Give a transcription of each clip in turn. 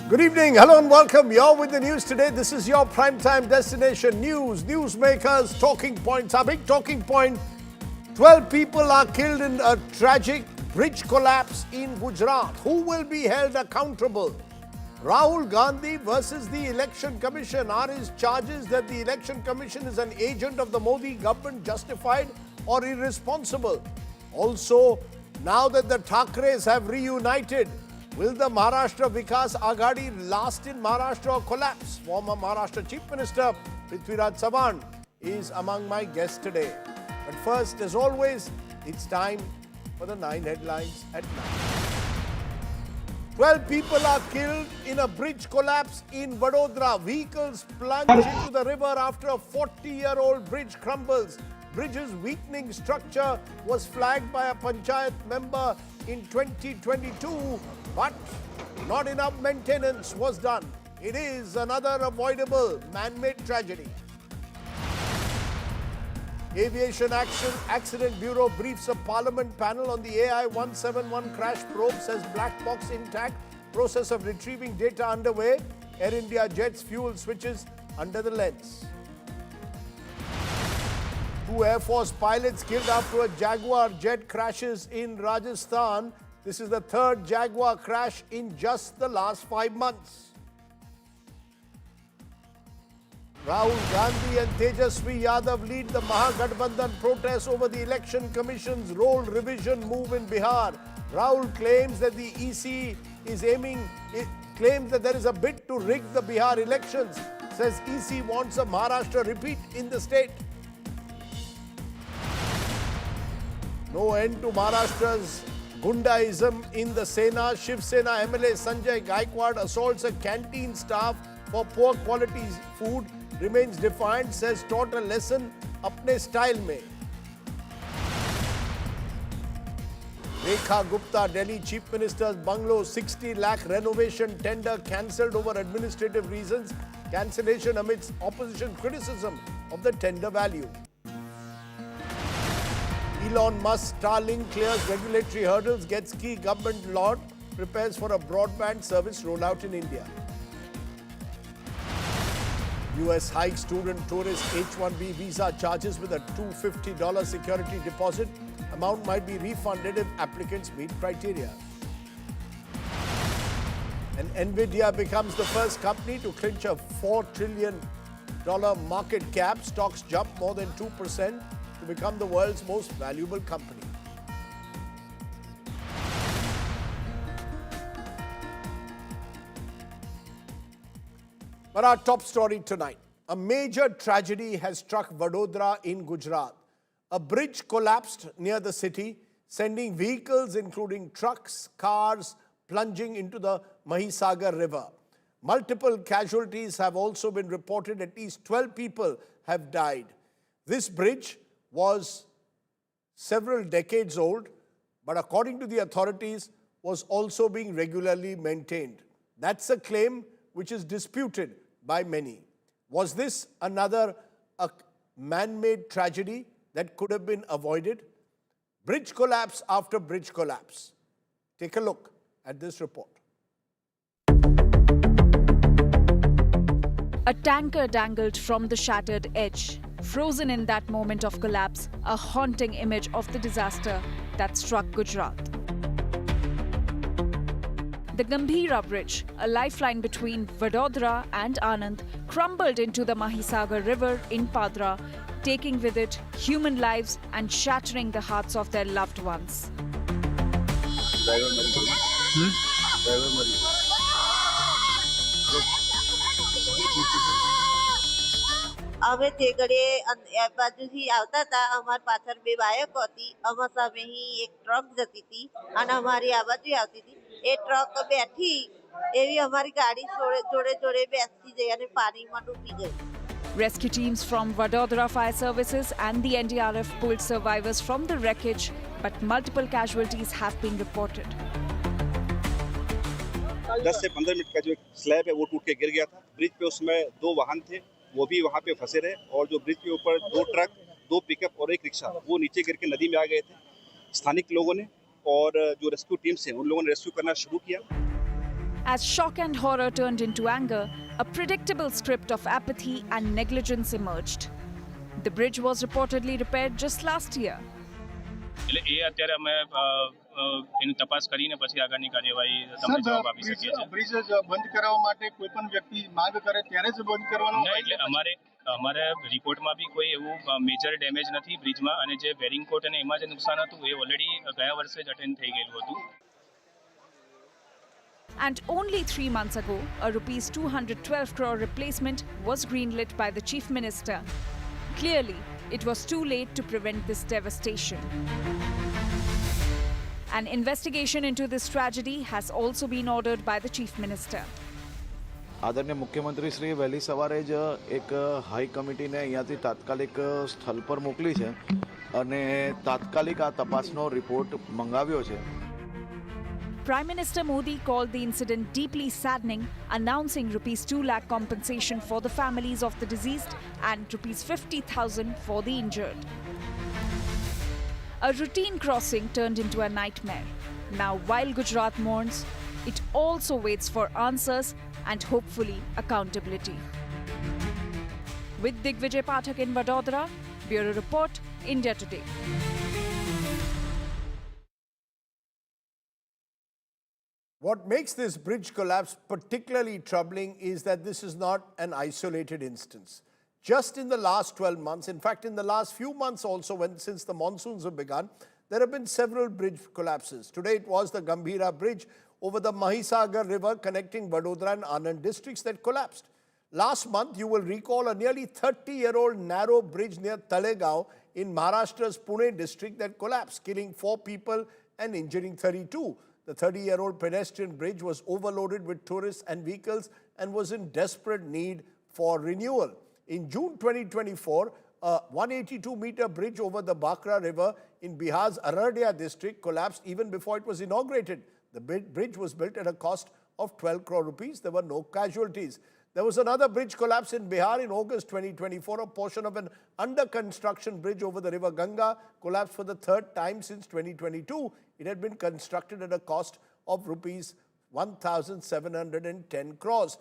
Good evening, hello and welcome. You're with the news today. This is your primetime destination news. Newsmakers, talking points. Our big talking point, 12 people are killed in a tragic bridge collapse in Gujarat. Who will be held accountable? Rahul Gandhi versus the Election Commission. Are his charges that the Election Commission is an agent of the Modi government justified or irresponsible? Also, now that the Thakres have reunited, will the Maharashtra Vikas Aghadi last in Maharashtra or collapse? Former Maharashtra Chief Minister Prithviraj Chavan is among my guests today. But first, as always, it's time for the 9 headlines at 9. 12 people are killed in a bridge collapse in Vadodara. Vehicles plunge into the river after a 40-year-old bridge crumbles. Bridge's weakening structure was flagged by a panchayat member in 2022, but not enough maintenance was done. It is another avoidable man-made tragedy. Aviation Accident Bureau briefs a Parliament panel on the AI-171 crash probe, says black box intact, process of retrieving data underway. Air India jets fuel switches under the lens. 2 Air Force pilots killed after a Jaguar jet crashes in Rajasthan. This is the 3rd Jaguar crash in just the last 5 months. Rahul Gandhi and Tejasvi Yadav lead the Mahagathbandhan protests over the Election Commission's role revision move in Bihar. Rahul claims that the EC claims that there is a bid to rig the Bihar elections. Says EC wants a Maharashtra repeat in the state. No end to Maharashtra's Gundaism in the Sena. Shiv Sena MLA Sanjay Gaikwad assaults a canteen staff for poor quality food. Remains defiant, says taught a lesson apne style mein. Rekha Gupta, Delhi Chief Minister's bungalow 60 lakh renovation tender cancelled over administrative reasons. Cancellation amidst opposition criticism of the tender value. Elon Musk Starlink clears regulatory hurdles, gets key government law, prepares for a broadband service rollout in India. US hikes student tourist H-1B visa charges with a $250 security deposit. Amount might be refunded if applicants meet criteria. And Nvidia becomes the first company to clinch a $4 trillion market cap. Stocks jump more than 2% to become the world's most valuable company. But our top story tonight, a major tragedy has struck Vadodara in Gujarat. A bridge collapsed near the city, sending vehicles including trucks, cars, plunging into the Mahisagar river. Multiple casualties have also been reported. At least 12 people have died. This bridge was several decades old, but according to the authorities, was also being regularly maintained. That's a claim which is disputed by many. Was this another man-made tragedy that could have been avoided? Bridge collapse after bridge collapse. Take a look at this report. A tanker dangled from the shattered edge. Frozen in that moment of collapse, a haunting image of the disaster that struck Gujarat. The Gambhira bridge, a lifeline between Vadodara and Anand, crumbled into the Mahisagar river in Padra, taking with it human lives and shattering the hearts of their loved ones. અમે તે ઘડીએ એ બાજુથી આવતા હતા, અમારી પાછળ 2 બાઇકો હતી, અમારી સામે ही એક ટ્રક જતી હતી અને અમારી આ બાજુ આવતી હતી. એ ટ્રક બેઠી એવી અમારી ગાડી જોડે જોડે બેસતી જઈ અને પાણીમાં ડૂબી ગઈ. Rescue teams from Vadodara Fire Services and the NDRF pulled survivors from the wreckage, but multiple casualties have been reported. 10 से 15 मिनट का जो स्लैब है वो टूट के गिर गया था। ब्रिज पे उसमें 2 वाहन थे, वो भी वहाँ पे फंसे रहे और जो ब्रिज के ऊपर 2 ट्रक, 2 पिकअप और 1 रिक्शा वो नीचे गिर के नदी में आ गए थे। स्थानिक लोगों ने और जो रेस्क्यू टीम्स हैं उन लोगों ने रेस्क्यू करना शुरू किया। As shock and horror turned into anger, a predictable script of apathy and negligence emerged. The bridge was reportedly repaired just last year. એટલે એ અત્યારે અમે એની તપાસ કરીને પછી આગળની કાર્યવાહી તમને જવાબ આપી શકીએ છીએ. બ્રિજ બંધ કરવા માટે કોઈ પણ વ્યક્તિ માંગ કરે ત્યારે જ બંધ કરવાનો ના, એટલે અમારે રિપોર્ટમાં બી કોઈ એવું મેજર ડેમેજ નથી બ્રિજમાં, અને જે બેરિંગ કોટ અને એમાં જે નુકસાન હતું એ ઓલરેડી ગયા વર્ષે જ અટેન્ડ થઈ ગયેલું હતું. And only 3 months ago, a rupees 212 crore replacement was greenlit by the Chief Minister. Clearly, it was too late to prevent this devastation. An investigation into this tragedy has also been ordered by the Chief Minister. આદરણીય મુખ્યમંત્રી શ્રી વહેલી સવારે જ એક high કમિટીને અહીંયાથી તાત્કાલિક સ્થળ પર મોકલી છે અને તાત્કાલિક આ તપાસનો રિપોર્ટ મંગાવ્યો છે. Prime Minister Modi called the incident deeply saddening, announcing rupees 2 lakh compensation for the families of the deceased and rupees 50,000 for the injured. A routine crossing turned into a nightmare. Now, while Gujarat mourns, it also waits for answers and hopefully accountability. With Digvijay Pathak in Vadodara, Bureau Report, India Today. What makes this bridge collapse particularly troubling is that this is not an isolated instance. Just in the last 12 months, in fact, in the last few months also, since the monsoons have begun, there have been several bridge collapses. Today it was the Gambhira bridge over the Mahisagar river connecting Vadodara and Anand districts that collapsed. Last month, you will recall a nearly 30-year-old narrow bridge near Talegaon in Maharashtra's Pune district that collapsed, killing 4 people and injuring 32. The 30-year-old pedestrian bridge was overloaded with tourists and vehicles and was in desperate need for renewal. In June 2024, a 182-meter bridge over the Bakra River in Bihar's Arardia district collapsed even before it was inaugurated. The bridge was built at a cost of 12 crore rupees. There were no casualties. There was another bridge collapse in Bihar in August 2024. A portion of an under-construction bridge over the river Ganga collapsed for the 3rd time since 2022. It had been constructed at a cost of rupees 1,710 crores.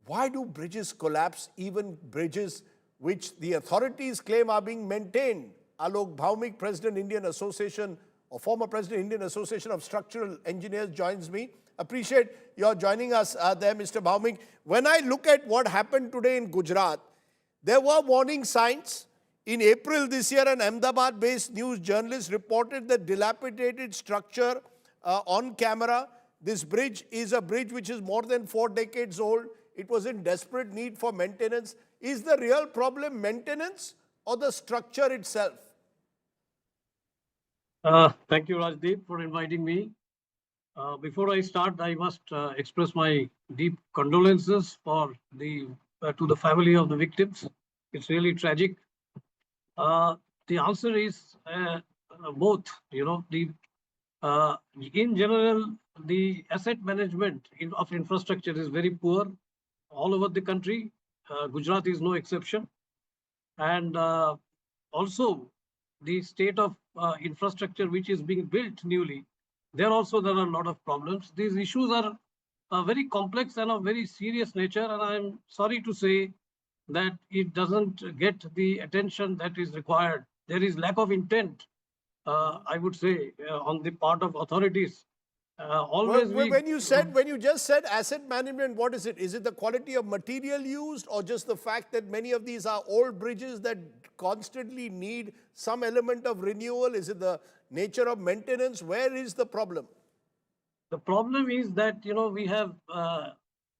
Why do bridges collapse, even bridges which the authorities claim are being maintained? Alok Bhaumik, President Indian Association, or former President Indian Association of Structural Engineers, joins me. Appreciate your joining us there, Mr. Bhaumik. When I look at what happened today in Gujarat, there were warning signs. In April this year, an Ahmedabad-based news journalist reported the dilapidated structure on camera. This bridge is a bridge which is more than 4 decades old. It was in desperate need for maintenance. Is the real problem maintenance or the structure itself? Thank you, Rajdeep, for inviting me. Before I start, I must express my deep condolences for to the family of the victims. It's really tragic. The answer is both. You know, in general, the asset management of infrastructure is very poor all over the country. Gujarat is no exception. And also, the state of infrastructure which is being built newly, there are a lot of problems. These issues are very complex and of very serious nature, and I'm sorry to say that it doesn't get the attention that is required. There is lack of intent, I would say, on the part of authorities. When you just said asset management, what is it? Is it the quality of material used, or just the fact that many of these are old bridges that constantly need some element of renewal? Is it the nature of maintenance? Where is the problem? The problem is that, you know, we have a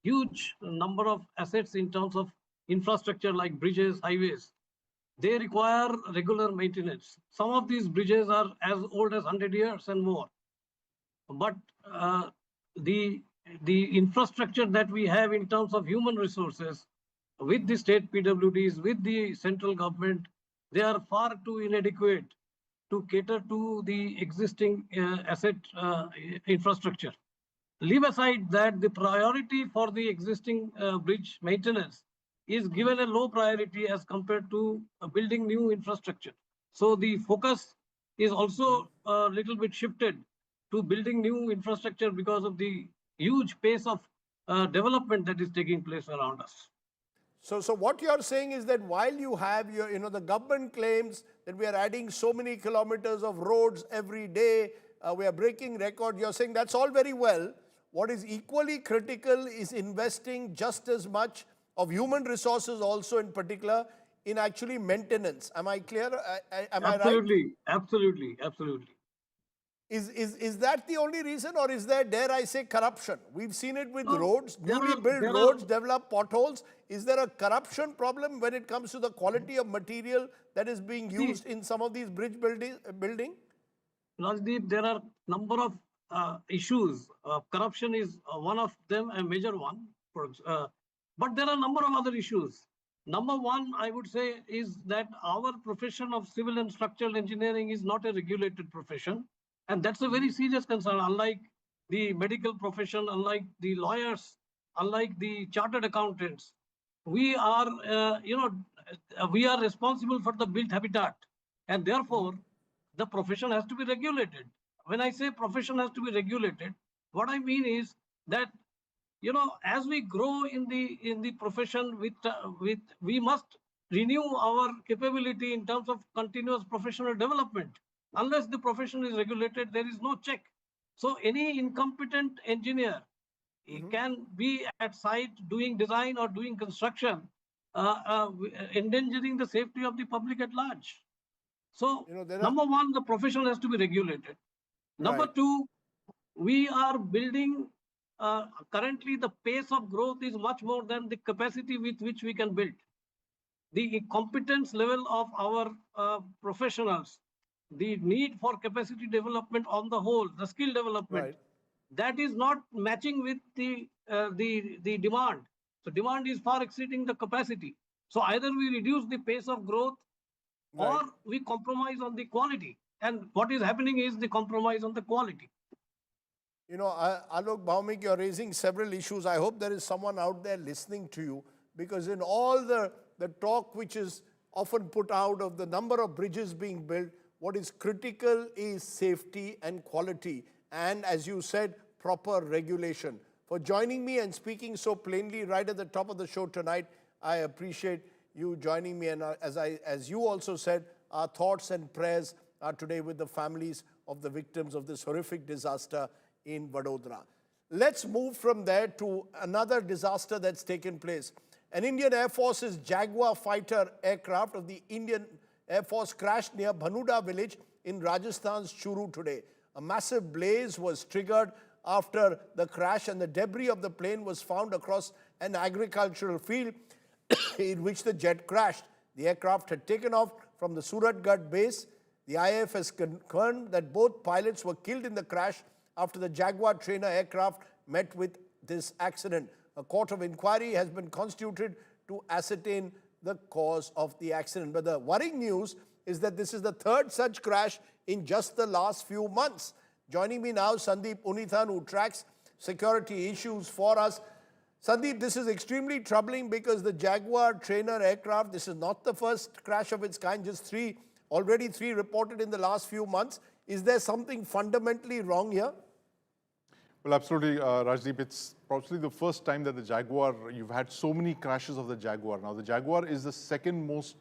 huge number of assets in terms of infrastructure like bridges, highways. They require regular maintenance. Some of these bridges are as old as 100 years and more. But the infrastructure that we have in terms of human resources with the state PWDs, with the central government, they are far too inadequate to cater to the existing asset infrastructure. Leave aside that the priority for the existing bridge maintenance is given a low priority as compared to building new infrastructure. So the focus is also a little bit shifted to building new infrastructure because of the huge pace of development that is taking place around us. So what you're saying is that while you have your, the government claims that we are adding so many kilometers of roads every day, we are breaking record, you're saying that's all very well. What is equally critical is investing just as much of human resources also in particular in actually maintenance. Am I clear? Am I right? Absolutely, absolutely, absolutely. Is that the only reason, or is there, dare I say, corruption? We've seen it with No, roads, newly built roads, develop potholes. Is there a corruption problem when it comes to the quality of material that is being used in some of these bridge building? Rajdeep, there are number of issues. Corruption is one of them, a major one. But there are a number of other issues. Number one, I would say, is that our profession of civil and structural engineering is not a regulated profession. And that's a very serious concern, unlike the medical profession, unlike the lawyers, unlike the chartered accountants. We are, we are responsible for the built habitat. And therefore, the profession has to be regulated. When I say profession has to be regulated, what I mean is that, as we grow in the profession, we must renew our capability in terms of continuous professional development. Unless the profession is regulated, there is no check. So any incompetent engineer can be at site doing design or doing construction, endangering the safety of the public at large. So, number one, the profession has to be regulated. Number two, we are building, currently the pace of growth is much more than the capacity with which we can build. The competence level of our professionals, the need for capacity development on the whole, the skill development, that is not matching with the demand. So demand is far exceeding the capacity. So either we reduce the pace of growth or we compromise on the quality. And what is happening is the compromise on the quality. Alok Bhaumik, you're raising several issues. I hope there is someone out there listening to you, because in all the talk which is often put out of the number of bridges being built, what is critical is safety and quality. And as you said, proper regulation. For joining me and speaking so plainly right at the top of the show tonight, I appreciate you joining me. And as you also said, our thoughts and prayers are today with the families of the victims of this horrific disaster in Vadodara. Let's move from there to another disaster that's taken place. An Indian Air Force's Jaguar fighter aircraft of the Indian Air Force crashed near Bhanuda village in Rajasthan's Churu today. A massive blaze was triggered after the crash, and the debris of the plane was found across an agricultural field in which the jet crashed. The aircraft had taken off from the Suratgarh base. The IAF has confirmed that both pilots were killed in the crash after the Jaguar trainer aircraft met with this accident. A court of inquiry has been constituted to ascertain the cause of the accident. But the worrying news is that this is the third such crash in just the last few months. Joining me now, Sandeep Unithan, who tracks security issues for us. Sandeep, this is extremely troubling because the Jaguar trainer aircraft, this is not the first crash of its kind, just already three reported in the last few months. Is there something fundamentally wrong here? Well, absolutely, Rajdeep. It's probably the first time that the Jaguar, you've had so many crashes of the Jaguar. Now, the Jaguar is the second most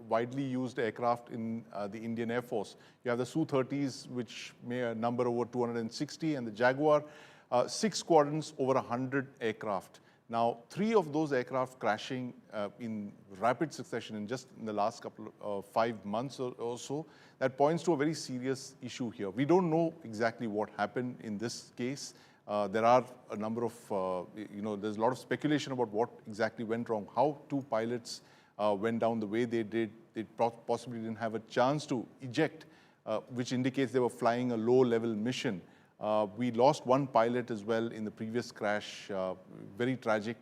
widely used aircraft in the Indian Air Force. You have the Su-30s, which may number over 260, and the Jaguar, 6 squadrons, over 100 aircraft. Now, 3 of those aircraft crashing in rapid succession in just in the last couple of 5 months or so, that points to a very serious issue here. We don't know exactly what happened in this case. There are a number of, there's a lot of speculation about what exactly went wrong, how 2 pilots went down the way they did. They possibly didn't have a chance to eject, which indicates they were flying a low-level mission. We lost 1 pilot as well in the previous crash, very tragic.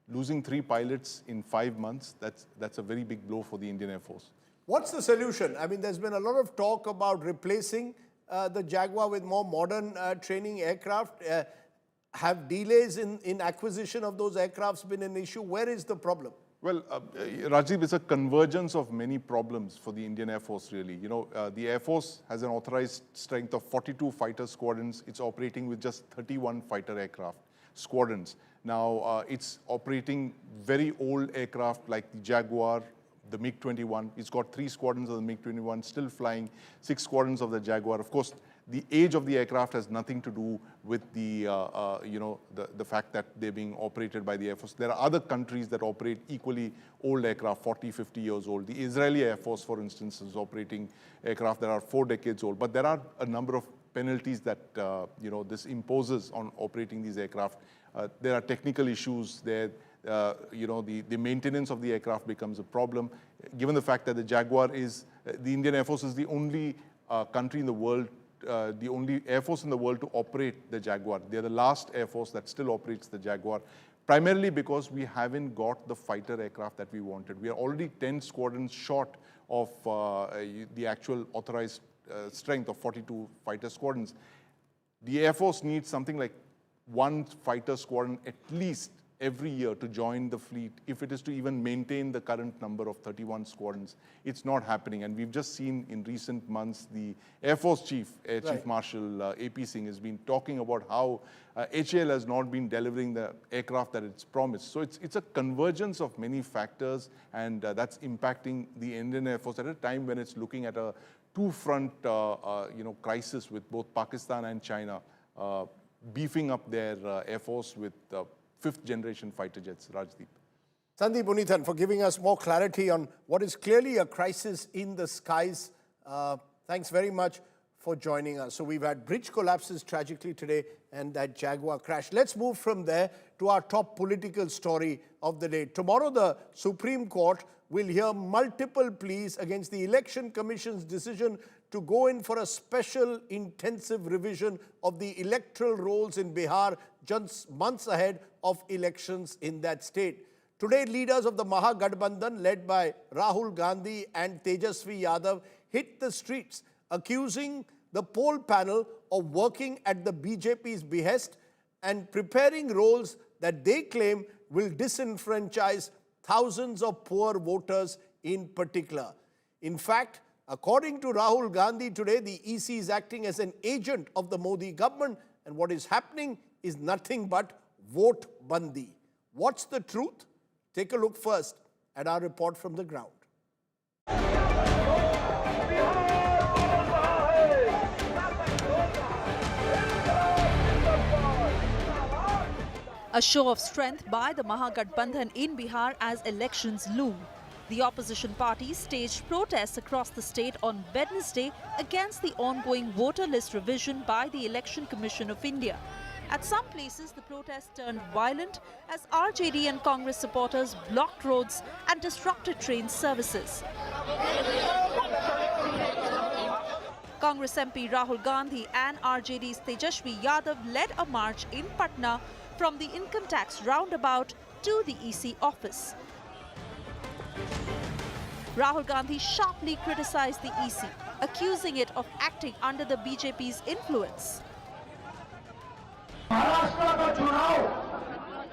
Losing 3 pilots in 5 months, that's a very big blow for the Indian Air Force. What's the solution? I mean, there's been a lot of talk about replacing the Jaguar with more modern training aircraft. Have delays in acquisition of those aircrafts been an issue? Where is the problem? Well, Rajdeep, it's a convergence of many problems for the Indian Air Force, really. You know, the Air Force has an authorized strength of 42 fighter squadrons. It's operating with just 31 fighter aircraft squadrons. Now, it's operating very old aircraft like the Jaguar, the MiG-21. It's got 3 squadrons of the MiG-21 still flying, 6 squadrons of the Jaguar. Of course, the age of the aircraft has nothing to do with the, the fact that they're being operated by the Air Force. There are other countries that operate equally old aircraft, 40, 50 years old. The Israeli Air Force, for instance, is operating aircraft that are 4 decades old. But there are a number of penalties that, this imposes on operating these aircraft. There are technical issues there. The maintenance of the aircraft becomes a problem. Given the fact that the Jaguar is, the Indian Air Force is the only country in the world, the only Air Force in the world to operate the Jaguar. They're the last Air Force that still operates the Jaguar, primarily because we haven't got the fighter aircraft that we wanted. We are already 10 squadrons short of the actual authorized strength of 42 fighter squadrons. The Air Force needs something like 1 fighter squadron at least every year to join the fleet if it is to even maintain the current number of 31 squadrons. It's not happening. And we've just seen in recent months the Air Force Chief, Air Chief Marshal AP Singh has been talking about how HAL has not been delivering the aircraft that it's promised. So it's a convergence of many factors, and that's impacting the Indian Air Force at a time when it's looking at a two-front crisis with both Pakistan and China beefing up their Air Force with 5th generation fighter jets. Rajdeep. Sandeep Unithan, for giving us more clarity on what is clearly a crisis in the skies. Thanks very much for joining us. So we've had bridge collapses tragically today and that Jaguar crash. Let's move from there to our top political story of the day. Tomorrow, the Supreme Court will hear multiple pleas against the Election Commission's decision to go in for a special intensive revision of the electoral rolls in Bihar just months ahead of elections in that state. Today, leaders of the Mahagathbandhan, led by Rahul Gandhi and Tejasvi Yadav, hit the streets, accusing the poll panel of working at the BJP's behest and preparing rolls that they claim will disenfranchise thousands of poor voters in particular. In fact, according to Rahul Gandhi today, the EC is acting as an agent of the Modi government, and what is happening is nothing but vote bandi. What's the truth? Take a look first at our report from the ground. A show of strength by the Mahagathbandhan in Bihar as elections loom. The opposition parties staged protests across the state on Wednesday against the ongoing voter list revision by the Election Commission of India. At some places, the protests turned violent as RJD and Congress supporters blocked roads and disrupted train services. Congress MP Rahul Gandhi and RJD's Tejasvi Yadav led a march in Patna from the income tax roundabout to the EC office. Rahul Gandhi sharply criticized the EC, accusing it of acting under the BJP's influence. Maharashtra का चुनाव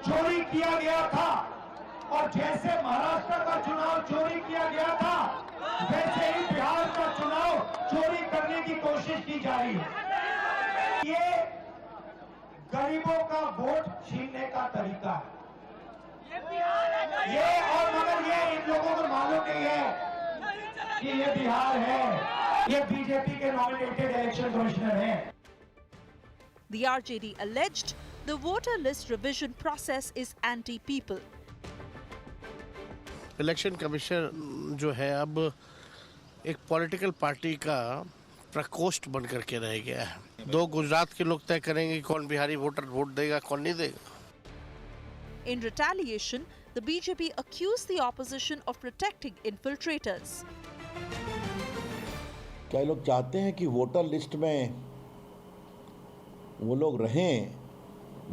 चोरी किया गया था और जैसे महाराष्ट्र का चुनाव चोरी किया गया था वैसे ही बिहार का चुनाव चोरी करने की कोशिश की जा रही है। ये गरीबों का वोट छीनने का तरीका है। ये और मगर ये इन लोगों को मालूम नहीं है कि ये बिहार है, ये बीजेपी के नॉमिनेटेड इलेक्शन कमिश्नर हैं। The RJD alleged the voter list revision process is anti-people. Election commission जो है अब एक पॉलिटिकल पार्टी का प्रकोष्ठ बन करके रह गया है। 2 गुजरात के लोग तय करेंगे कौन बिहारी वोटर वोट देगा कौन नहीं देगा। In retaliation, the BJP accused the opposition of protecting infiltrators. क्या लोग चाहते हैं कि वोटर लिस्ट में वो लोग रहें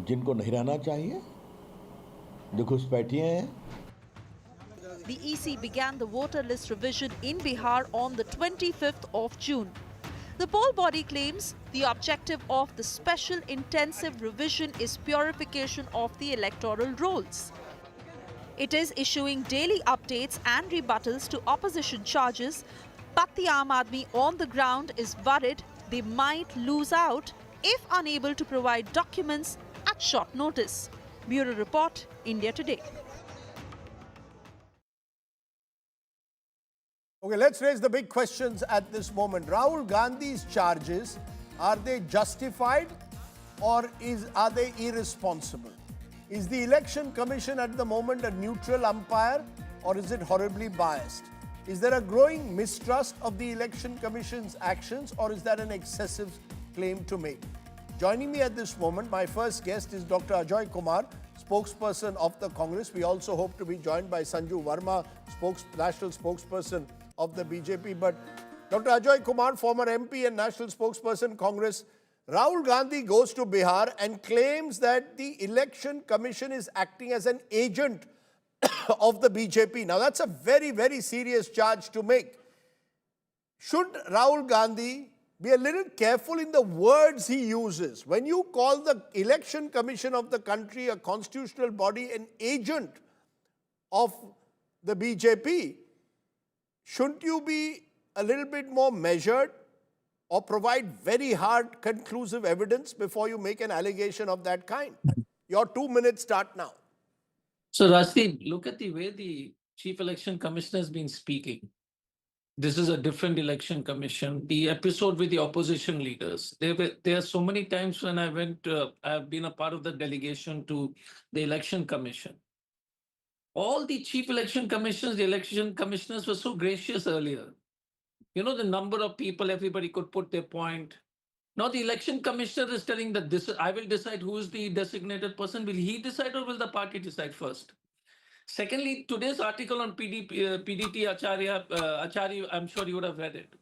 जिनको नहीं रहना चाहिए, जो घुसपैठिए हैं? The EC began the voter list revision in Bihar on the 25th of June. The poll body claims the objective of the special intensive revision is purification of the electoral rolls. It is issuing daily updates and rebuttals to opposition charges, but the Aam Aadmi on the ground is worried they might lose out if unable to provide documents at short notice. Bureau Report, India Today. Okay, let's raise the big questions at this moment. Rahul Gandhi's charges, are they justified or are they irresponsible? Is the Election Commission at the moment a neutral umpire or is it horribly biased? Is there a growing mistrust of the Election Commission's actions or is that an excessive claim to make? Joining me at this moment, my first guest is Dr. Ajoy Kumar, spokesperson of the Congress. We also hope to be joined by Sanju Verma, national spokesperson of the BJP. But Dr. Ajoy Kumar, former MP and national spokesperson, Congress. Rahul Gandhi goes to Bihar and claims that the Election Commission is acting as an agent of the BJP. Now, that's a very, very serious charge to make. Should Rahul Gandhi be a little careful in the words he uses? When you call the Election Commission of the country, a constitutional body, an agent of the BJP, shouldn't you be a little bit more measured or provide very hard, conclusive evidence before you make an allegation of that kind? Your 2 minutes start now. So, Rajdeep, look at the way the Chief Election Commissioner has been speaking. This is a different election commission. The episode with the opposition leaders. There are so many times when I've been a part of the delegation to the election commission. All the chief election commissioners, the election commissioners were so gracious earlier. You know, the number of people, everybody could put their point. Now the election commissioner is telling that I will decide who is the designated person. Will he decide or will the party decide first? Secondly, today's article on PDT Acharya, I'm sure you would have read it.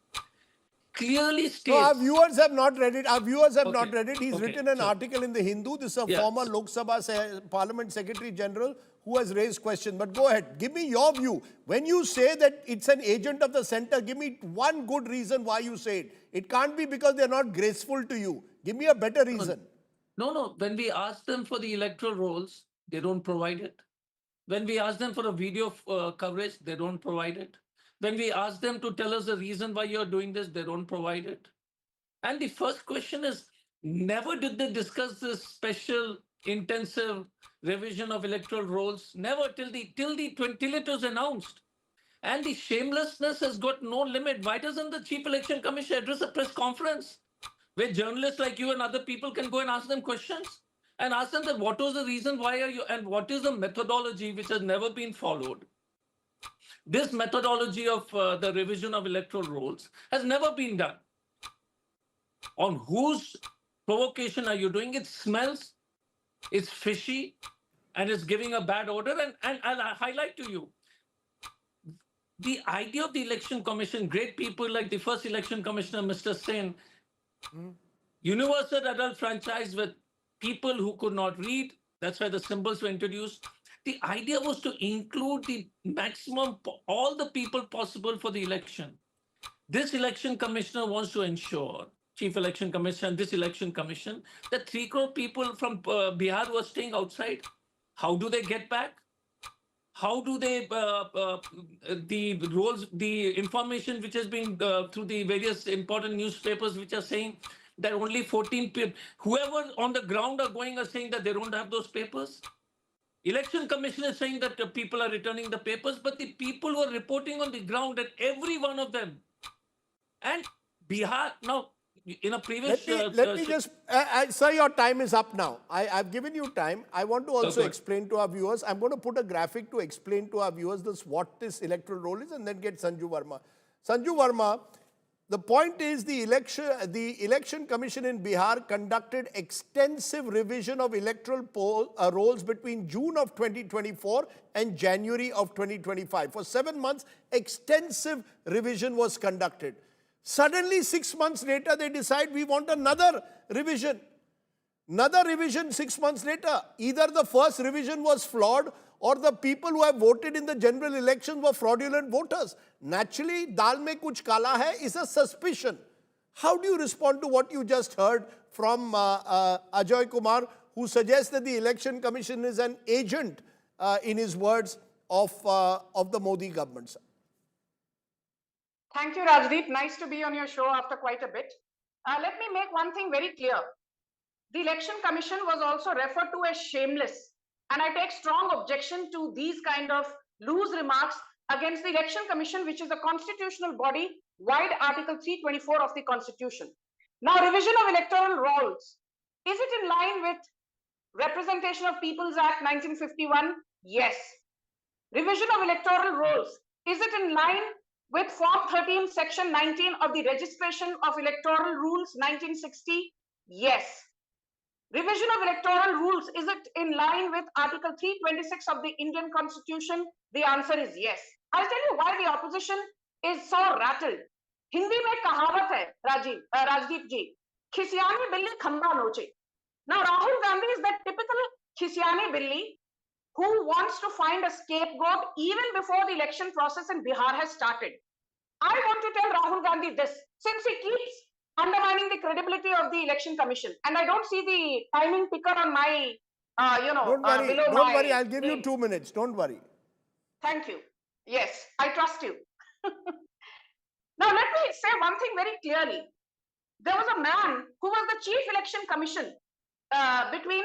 Clearly states... No, our viewers have not read it. Our viewers have not read it. He's written an article in the Hindu. This is a former Lok Sabha Parliament Secretary General who has raised question. But go ahead. Give me your view. When you say that it's an agent of the center, give me one good reason why you say it. It can't be because they're not graceful to you. Give me a better reason. No. When we ask them for the electoral rolls, they don't provide it. When we ask them for a video coverage, they don't provide it. When we ask them to tell us the reason why you're doing this, they don't provide it. And the first question is, never did they discuss this special intensive revision of electoral rolls? Never till it was announced. And the shamelessness has got no limit. Why doesn't the Chief Election Commission address a press conference where journalists like you and other people can go and ask them questions and ask them that what was the reason, why are you, and what is the methodology which has never been followed? This methodology of the revision of electoral rolls has never been done. On whose provocation are you doing it? Smells, it's fishy, and it's giving a bad order. And I'll highlight to you, the idea of the election commission, great people like the first election commissioner, Mr. Sen, universal adult franchise with people who could not read. That's why the symbols were introduced. The idea was to include the maximum, all the people possible for the election. This election commissioner wants to ensure, Chief Election Commission, this election commission, that 3 crore people from Bihar were staying outside. How do they get back? How do they, the roles, the information which has been through the various important newspapers which are saying that only 14 people, whoever on the ground are going are saying that they don't have those papers. Election Commission is saying that the people are returning the papers, but the people who are reporting on the ground, and every one of them. And Bihar, now, in a previous... Let me just... sir, your time is up now. I've given you time. I want to also explain to our viewers. I'm going to put a graphic to explain to our viewers what this electoral roll is and then get Sanju Verma. Sanju Verma, the point is the election commission in Bihar conducted extensive revision of electoral rolls between June of 2024 and January of 2025. For 7 months, extensive revision was conducted. Suddenly, 6 months later, they decide we want another revision. Another revision 6 months later. Either the first revision was flawed or the people who have voted in the general elections were fraudulent voters. Naturally, dal mein kuch kala hai is a suspicion. How do you respond to what you just heard from Ajoy Kumar, who suggests that the election commission is an agent in his words, of the Modi government. Thank you, Rajdeep. Nice to be on your show after quite a bit. Let me make one thing very clear. The Election Commission was also referred to as shameless. And I take strong objection to these kind of loose remarks against the Election Commission, which is a constitutional body, wide Article 324 of the Constitution. Now, revision of electoral rolls. Is it in line with Representation of People's Act 1951? Yes. Revision of electoral rolls. Is it in line with Form 13, Section 19 of the Registration of Electoral Rules 1960? Yes. Revision of electoral rules, is it in line with Article 326 of the Indian Constitution? The answer is yes. I'll tell you why the opposition is so rattled. Hindi में कहावत है, Rajdeep ji, खिसियानी बिल्ली खंबा नोचे. Now Rahul Gandhi is that typical खिसियानी बिल्ली who wants to find a scapegoat even before the election process in Bihar has started. I want to tell Rahul Gandhi this, since he keeps undermining the credibility of the Election Commission, and I don't see the timing picker on my, Don't worry, I'll give you 2 minutes, don't worry. Thank you. Yes, I trust you. Now, let me say one thing very clearly. There was a man who was the Chief Election Commissioner between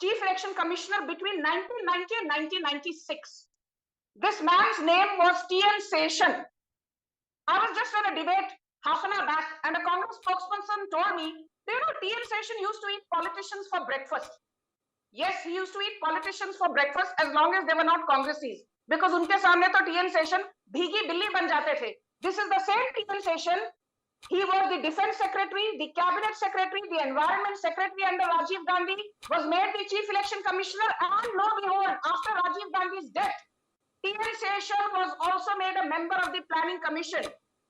1990 and 1996. This man's name was T.N. Seshan. I was just on a debate half an hour back, and a Congress spokesperson told me, T.N. Seshan used to eat politicians for breakfast. Yes, he used to eat politicians for breakfast as long as they were not Congressies. Because unke samne to T.N. Seshan bhigi billi ban jate the. This is the same T.N. Seshan. He was the Defense Secretary, the Cabinet Secretary, the Environment Secretary under Rajiv Gandhi, was made the Chief Election Commissioner, and lo and behold, after Rajiv Gandhi's death, T.N. Seshan was also made a member of the Planning Commission.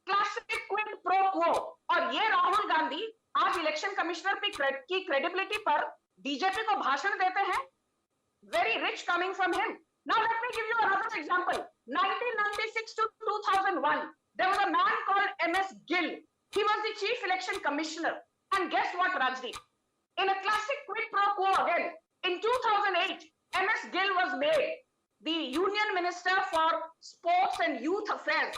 Classic quid pro quo. और ये राहुल गांधी आज election commissioner की credibility पर BJP को भाषण देते हैं. Very rich coming from him. Now let me give you another example. 1996 to 2001, there was a man called M.S. Gill. He was the Chief Election Commissioner. And guess what, Rajdeep? In a classic quid pro quo again, in 2008, M.S. Gill was made the Union Minister for Sports and Youth Affairs.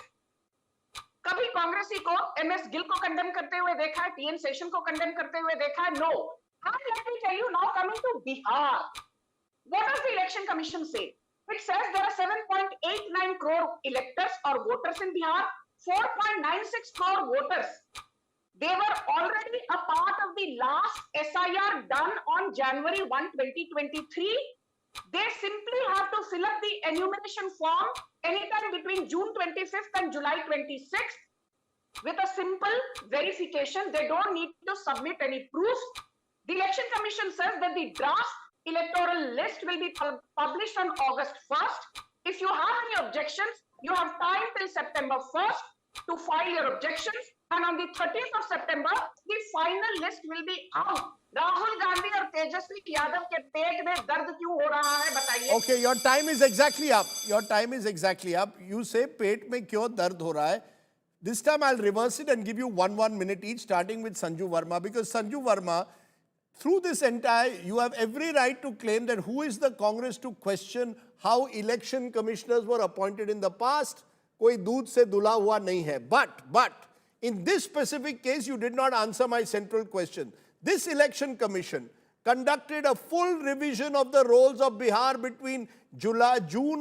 कभी कांग्रेसी को MS Gill को condemn करते हुए देखा है, TN session को condemn करते हुए देखा है? No. And let me tell you now, coming to Bihar, what does the Election Commission say? It says there are 7.89 crore electors or voters in Bihar, 4.96 crore voters. They were already a part of the last SIR done on January 1, 2023. They simply have to fill up the enumeration form anytime between June 25th and July 26th with a simple verification. They don't need to submit any proof. The Election Commission says that the draft electoral list will be published on August 1st. If you have any objections, you have time till September 1st to file your objections. And on the 30th of September, the final list will be out. Rahul Gandhi और तेजस्वी यादव के पेट में दर्द क्यों हो रहा है बताइए? Okay, your time is exactly up. Your time is exactly up. You say पेट में क्यों दर्द हो रहा है? This time I'll reverse it and give you one minute each, starting with Sanju Verma, because Sanju Verma, through this entire, you have every right to claim that who is the Congress to question how election commissioners were appointed in the past? कोई दूध से दुला हुआ नहीं है. But in this specific case, you did not answer my central question. This election commission conducted a full revision of the rolls of Bihar between June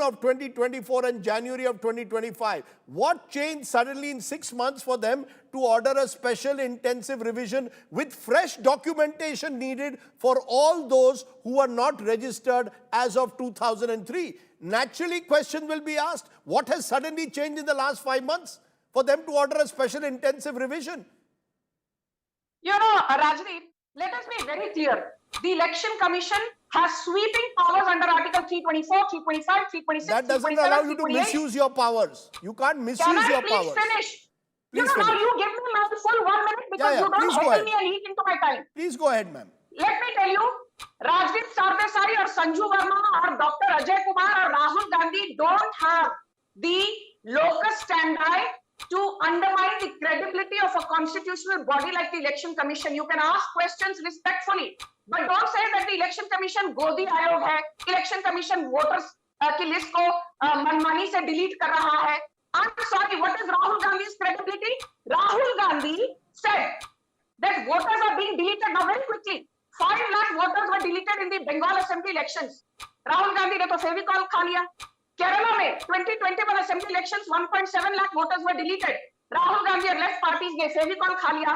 of 2024 and January of 2025. What changed suddenly in 6 months for them to order a special intensive revision with fresh documentation needed for all those who are not registered as of 2003? Naturally, questions will be asked. What has suddenly changed in the last 5 months for them to order a special intensive revision? Rajdeep, let us be very clear. The Election Commission has sweeping powers under Article 324, 325, 326, That doesn't allow you to misuse your powers. You can't misuse your powers. Can I please finish? Please finish. Now you give me my full 1 minute because you don't open me a leak into my time. Please go ahead, ma'am. Let me tell you, Rajdeep Sardesai or Sanju Verma or Dr. Ajay Kumar or Rahul Gandhi don't have the locus standi to undermine the credibility of a constitutional body like the Election Commission. You can ask questions respectfully. but don't say that the election commission गोदी आयोग है, election commission voters की list को मनमानी से delete कर रहा है. I'm sorry, what is Rahul Gandhi's credibility? Rahul Gandhi said that voters are being deleted now very quickly. 5 lakh voters were deleted in the Bengal Assembly elections. Rahul Gandhi ने तो फेविकॉल खा लिया. Kerala में 2021 Assembly elections 1.7 lakh voters were deleted. Rahul Gandhi और left parties ने फेविकॉल खा लिया.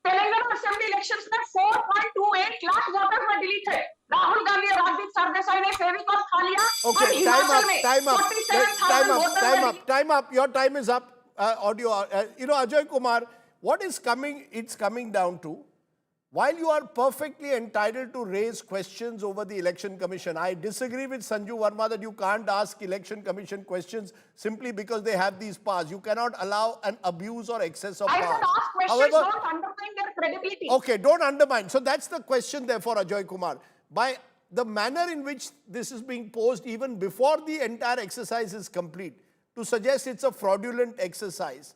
Telangana Assembly elections में 4.28 lakh voters were deleted. Rahul Gandhi और Rajdeep Sardesai ने फेविकॉल खा लिया. Okay, time up. Your time is up. Ajay Kumar, what is coming? It's coming down to, while you are perfectly entitled to raise questions over the election commission, I disagree with Sanju Verma that you can't ask election commission questions simply because they have these powers. You cannot allow an abuse or excess of I power. said ask questions, don't undermine their credibility. Okay, don't undermine. So that's the question therefore, Ajay Kumar. By the manner in which this is being posed even before the entire exercise is complete, to suggest it's a fraudulent exercise,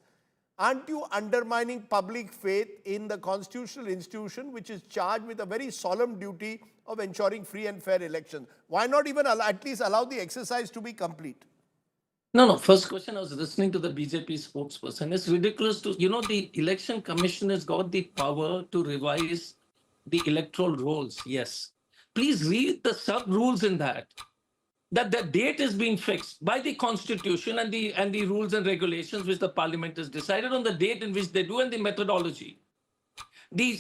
aren't you undermining public faith in the constitutional institution which is charged with a very solemn duty of ensuring free and fair elections? Why not even at least allow the exercise to be complete? No. First question, I was listening to the BJP spokesperson. It's ridiculous to, the election commission has got the power to revise the electoral rolls. Yes. Please read the sub rules in that the date is being fixed by the constitution and the rules and regulations which the parliament has decided on the date in which they do and the methodology. The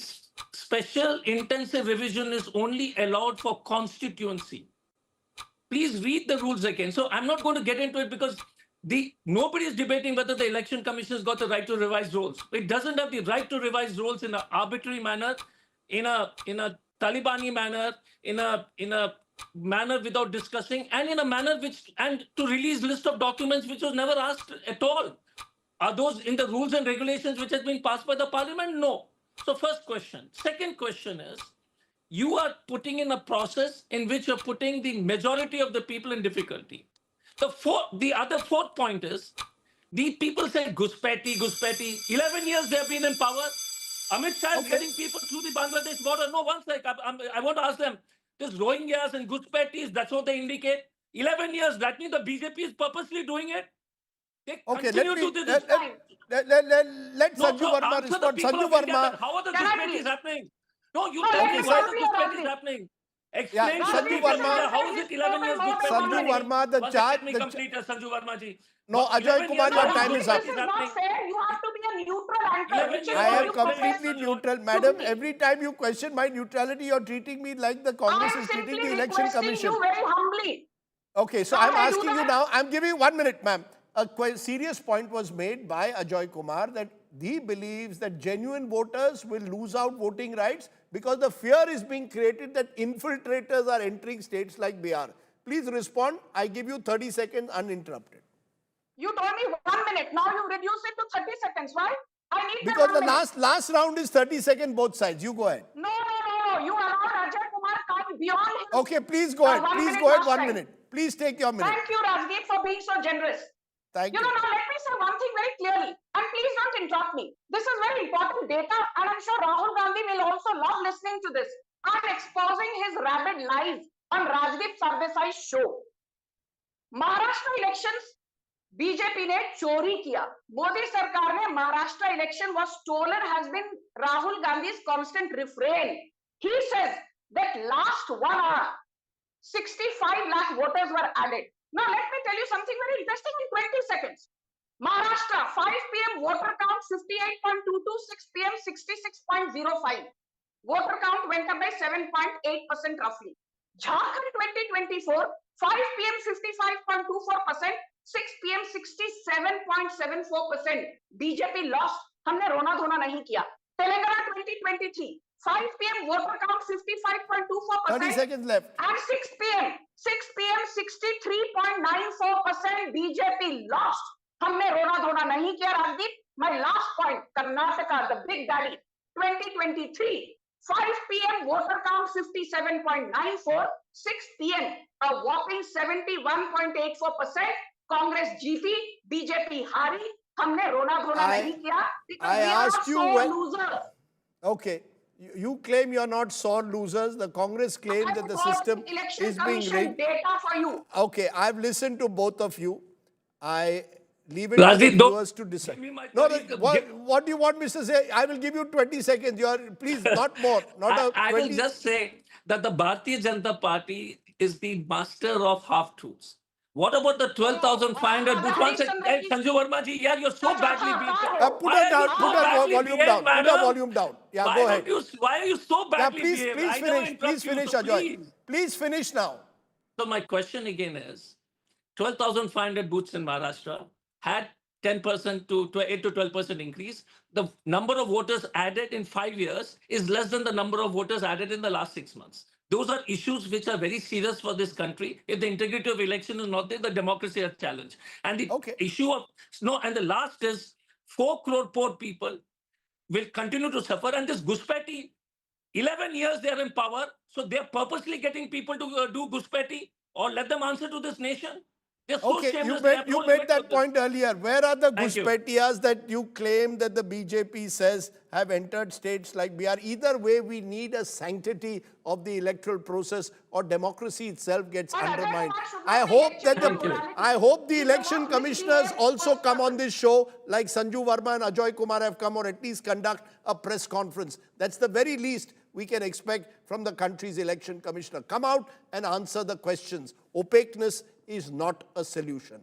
special intensive revision is only allowed for constituency. Please read the rules again. So I'm not going to get into it because nobody is debating whether the election commission has got the right to revise rules. It doesn't have the right to revise rules in an arbitrary manner, in a Talibani manner, in a manner without discussing, and in a manner and to release list of documents which was never asked at all. Are those in the rules and regulations which has been passed by the parliament? No. So first question. Second question is, you are putting in a process in which you're putting the majority of the people in difficulty. The other fourth point is, the people say Guspeti. 11 years they've been in power. Amit Shah is getting people through the Bangladesh border. No, one sec. I want to ask them, this Rohingyas and Guspetis, that's what they indicate. 11 years, that means the BJP is purposely doing it. They continue to do this. Let Sanju Verma respond. Sanju Verma. How are the Guspetis happening? No, you tell me why the Guspetis happening. Explain Sanju Verma. How is it 11 years Guspeti? Sanju Verma, the charge. Let me complete, Sanju Verma ji. No, Ajay Kumar, your time is up. This is not fair. You have to be a neutral anchor. I am completely neutral. Madam, every time you question my neutrality, you're treating me like the Congress is treating the election commission. You very humbly. Okay, so I'm asking you now, I'm giving you 1 minute, ma'am. A serious point was made by Ajay Kumar that he believes that genuine voters will lose out voting rights because the fear is being created that infiltrators are entering states like Bihar. Please respond. I give you 30 seconds uninterrupted. You told me 1 minute. Now you reduce it to 30 seconds. Why? I need because the last round is 30 seconds both sides. You go ahead. No. You allowed Ajay Kumar come beyond his... Okay, please go ahead. Please go ahead 1 minute. Please take your minute. Thank you, Rajdeep, for being so generous. Thank you. Now let me say one thing very clearly. And please don't interrupt me. This is very important data. And I'm sure Rahul Gandhi will also love listening to this. I'm exposing his rabid lies on Rajdeep Sardesai's show. Maharashtra elections, BJP ने चोरी किया. मोदी सरकार ने Maharashtra election was stolen has been Rahul Gandhi's constant refrain. He says that last 1 hour, 65 lakh voters were added. Now let me tell you something very interesting in 20 seconds. Maharashtra, 5 p.m. voter count 58.22, 6 p.m. 66.05. Voter count went up by 7.8% roughly. Jharkhand 2024, 5 p.m. 55.24%. 6 p.m. 67.74%. BJP lost. हमने रोना धोना नहीं किया. Telangana 2023, 5 p.m. voter count 55.24%. 30 seconds left. And 6 p.m. 63.94%. BJP lost. हमने रोना धोना नहीं किया. Rajdeep, my last point. Karnataka, the big daddy. 2023, 5 p.m. voter count 57.94. 6 p.m. a whopping 71.84%. Congress GP, BJP हारी, हमने रोना धोना नहीं किया because we are so losers. Okay, You claim you're not sore losers. The Congress claims that the system is being rigged. Data for you. Okay, I've listened to both of you. I leave it to Rajdeep, the don't viewers to decide. give me my No, 30 what do you want me to say? I will give you 20 seconds. Please, not more. I will just say that the Bharatiya Janata Party is the master of half-truths. What about the 12,500 booths? One second, hey, Sanju Verma ji, yeah, you're so badly behaved. Put her down. Put her volume down. Put her volume down. Yeah, go ahead. Why are you so Yeah, badly please, behaved? please I never finish. Please interrupt you, finish, so Ajoy. please. Please finish now. So my question again is, 12,500 booths in Maharashtra had 10% to 8 to 12% increase. The number of voters added in 5 years is less than the number of voters added in the last 6 months. Those are issues which are very serious for this country. If the integrity of election is not there, the democracy is challenged. And the issue of and the last is 4 crore poor people will continue to suffer. And this Guspeti, 11 years they are in power, so they are purposely getting people to do Guspeti or let them answer to this nation. They're so Okay, shameless. you made that point earlier. Where are the Thank you. Guspetias that you claim that the BJP says have entered states like Bihar? Either way, we need a sanctity of the electoral process or democracy itself gets undermined. I hope the election commissioners also come on this show like Sanju Verma and Ajoy Kumar have come, or at least conduct a press conference. That's the very least we can expect from the country's election commissioner. Come out and answer the questions. Opaqueness is not a solution.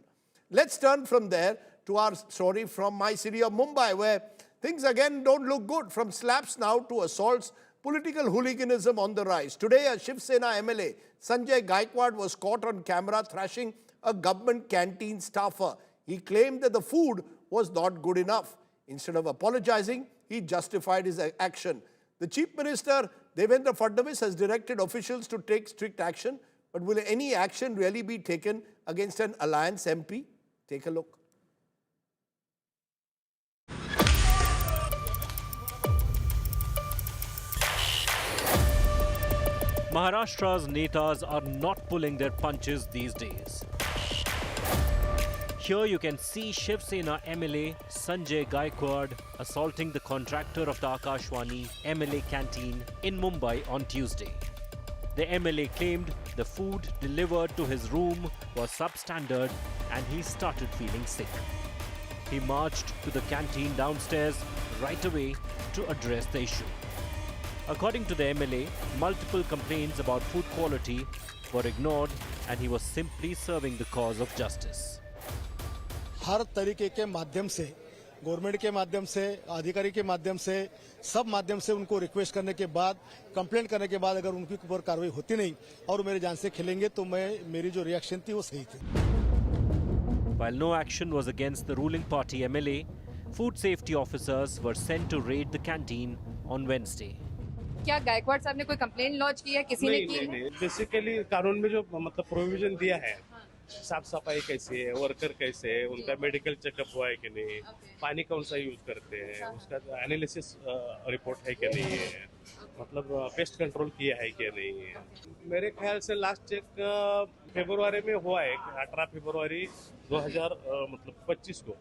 Let's turn from there to our story from my city of Mumbai, where things again don't look good. From slaps now to assaults, political hooliganism on the rise. Today, a Shiv Sena MLA, Sanjay Gaikwad, was caught on camera thrashing a government canteen staffer. He claimed that the food was not good enough. Instead of apologizing, he justified his action. The Chief Minister, Devendra Fadnavis, has directed officials to take strict action. But will any action really be taken against an alliance MP? Take a look. Maharashtra's netas are not pulling their punches these days. Here you can see Shiv Sena MLA Sanjay Gaikwad assaulting the contractor of the Akashwani MLA canteen in Mumbai on Tuesday. The MLA claimed the food delivered to his room was substandard and he started feeling sick. He marched to the canteen downstairs right away to address the issue. According to the MLA, multiple complaints about food quality were ignored and he was simply serving the cause of justice. हर तरीके के माध्यम से, government के माध्यम से, अधिकारी के माध्यम से, सब माध्यम से उनको रिक्वेस्ट करने के बाद, कंप्लेंट करने के बाद अगर उनके ऊपर कार्रवाई होती नहीं और मेरे जान से खेलेंगे तो मेरी जो रिएक्शन थी वो सही थी. While no action was against the ruling party MLA, food safety officers were sent to raid the canteen on Wednesday. क्या गायकवाड़ साहब ने कोई कंप्लेंट लॉन्च की है, किसी ने की है? नहीं, बेसिकली कानून में जो मतलब प्रोविजन दिया है, साफ सफाई कैसी है, वर्कर कैसे है, उनका मेडिकल चेकअप हुआ है कि नहीं, पानी कौन सा यूज करते हैं, उसका एनालिसिस रिपोर्ट है कि नहीं है, मतलब पेस्ट कंट्रोल किया है कि नहीं है. मेरे ख्याल से लास्ट चेक फरवरी में हुआ है, 18 फरवरी 2025 को.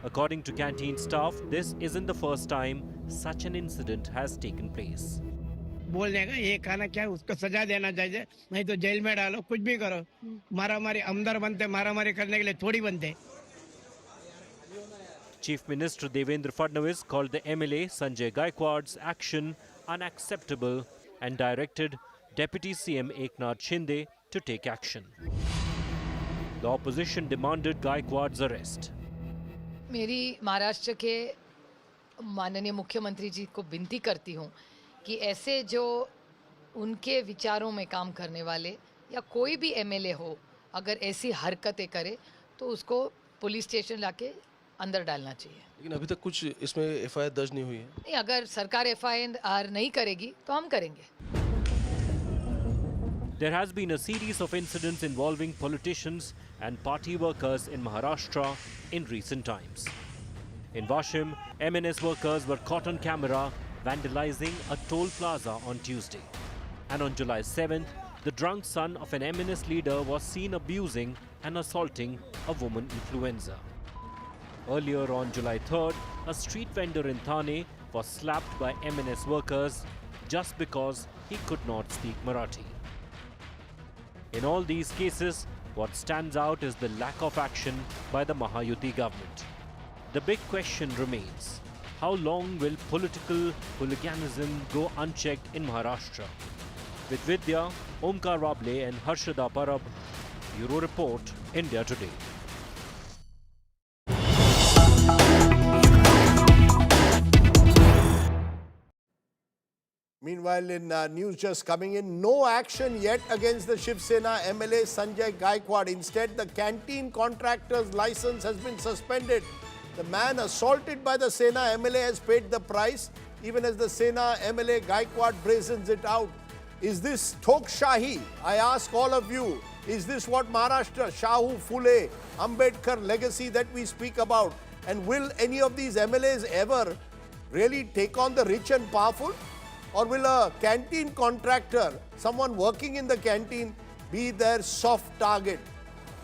According to canteen staff, this isn't the first time such an incident has taken place. बोल देगा ये खाना क्या है, उसको सजा देना चाहिए, नहीं तो जेल में डालो, कुछ भी करो. मारामारी अंदर बनते, मारामारी करने के लिए थोड़ी बनते. Chief Minister Devendra Fadnavis called the MLA Sanjay Gaikwad's action unacceptable and directed Deputy CM Eknath Shinde to take action. The opposition demanded Gaikwad's arrest. मेरी महाराष्ट्र के माननीय मुख्यमंत्री जी को विनती करती हूँ कि ऐसे जो उनके विचारों में काम करने वाले या कोई भी एमएलए हो, अगर ऐसी हरकतें करे तो उसको पुलिस स्टेशन लाके अंदर डालना चाहिए. लेकिन अभी तक कुछ इसमें एफआईआर दर्ज नहीं हुई है. नहीं, अगर सरकार एफआईआर नहीं करेगी तो हम करेंगे. There has been a series of incidents involving politicians and party workers in Maharashtra in recent times. In Washim, MNS workers were caught on camera vandalizing a toll plaza on Tuesday. And on July 7th, the drunk son of an MNS leader was seen abusing and assaulting a woman influencer. Earlier on July 3rd, a street vendor in Thane was slapped by MNS workers just because he could not speak Marathi. In all these cases, what stands out is the lack of action by the Mahayuti government. The big question remains, how long will political hooliganism go unchecked in Maharashtra? With Vidya, Omkar Rable and Harshada Parab, Bureau Report, India Today. Meanwhile, in news just coming in, no action yet against the Shiv Sena MLA Sanjay Gaikwad. Instead, the canteen contractor's license has been suspended. The man assaulted by the Sena MLA has paid the price, even as the Sena MLA Gaikwad brazens it out. Is this Tokshahi? I ask all of you, is this what Maharashtra, Shahu, Phule, Ambedkar legacy that we speak about? And will any of these MLAs ever really take on the rich and powerful? Or will a canteen contractor, someone working in the canteen, be their soft target?